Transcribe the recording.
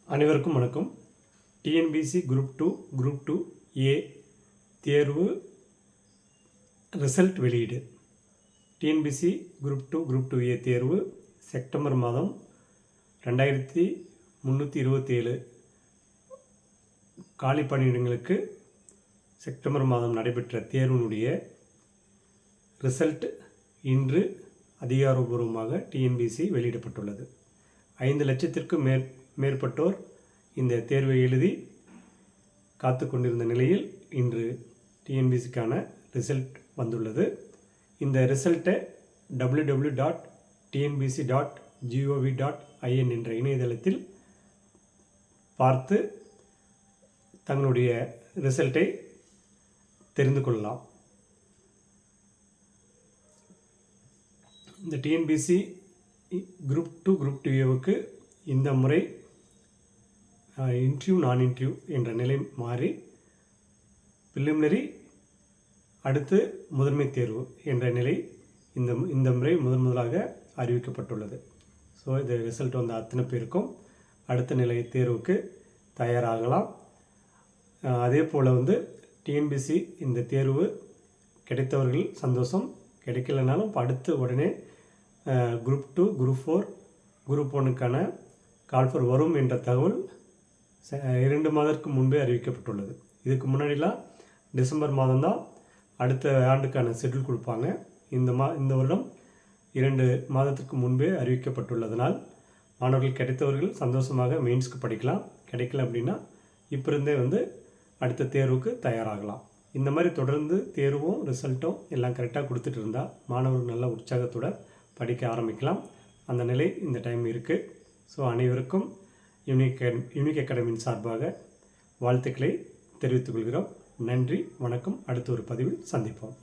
அனைவருக்கும் வணக்கம். TNPSC group two ஏ தேர்வு ரிசல்ட் வெளியீடு. டிஎன்பிசி குரூப் டூ ஏ தேர்வு செப்டம்பர் மாதம் 2327 காலி பணியிடங்களுக்கு செப்டம்பர் மாதம் நடைபெற்ற தேர்வினுடைய ரிசல்ட் இன்று அதிகாரப்பூர்வமாக டிஎன்பிசி வெளியிடப்பட்டுள்ளது. 5 லட்சத்திற்கும் மேற்பட்டோர் இந்த தேர்வை எழுதி காத்து கொண்டிருந்த நிலையில் இன்று டிஎன்பிசிக்கான ரிசல்ட் வந்துள்ளது. இந்த ரிசல்ட்டை www.tnbc.gov.in என்ற இணையதளத்தில் பார்த்து தங்களுடைய ரிசல்ட்டை தெரிந்து கொள்ளலாம். இந்த டிஎன்பிசி குரூப் டூ ஏவுக்கு இந்த முறை இன்டர்வியூ நான் இன்டர்வியூ என்ற நிலை மாறி பிலிமினரி அடுத்து முதன்மை தேர்வு என்ற நிலை இந்த முறை முதலாக அறிவிக்கப்பட்டுள்ளது. ஸோ இது ரிசல்ட் வந்த அத்தனை பேருக்கும் அடுத்த நிலை தேர்வுக்கு தயாராகலாம். அதே போல் டிஎன்பிசி இந்த தேர்வு கிடைத்தவர்கள் சந்தோஷம், கிடைக்கலனாலும் அடுத்து உடனே குரூப் 2 குரூப் 4 குரூப் 1க்கான கால்ஃபர் வரும் என்ற தகவல் 2 மாதத்துக்கு முன்பே அறிவிக்கப்பட்டுள்ளது. இதுக்கு முன்னாடிலாம் டிசம்பர் மாதம்தான் அடுத்த ஆண்டுக்கான ஷெட்யூல் கொடுப்பாங்க. இந்த வருடம் 2 மாதத்துக்கு முன்பே அறிவிக்கப்பட்டுள்ளதனால் மாணவர்கள் கிடைத்தவர்கள் சந்தோஷமாக மெயின்ஸ்க்கு படிக்கலாம். கிடைக்கல அப்படின்னா இப்போ இருந்தே அடுத்த தேர்வுக்கு தயாராகலாம். இந்த மாதிரி தொடர்ந்து தேர்வும் ரிசல்ட்டும் எல்லாம் கரெக்டாக கொடுத்துட்டு இருந்தால் மாணவர்கள் நல்ல உற்சாகத்தோடு படிக்க ஆரம்பிக்கலாம். அந்த நிலை இந்த டைம் இருக்குது. ஸோ அனைவருக்கும் யூனிக் அகாடமியின் சார்பாக வாழ்த்துக்களை தெரிவித்துக் கொள்கிறோம். நன்றி, வணக்கம். அடுத்த ஒரு பதிவில் சந்திப்போம்.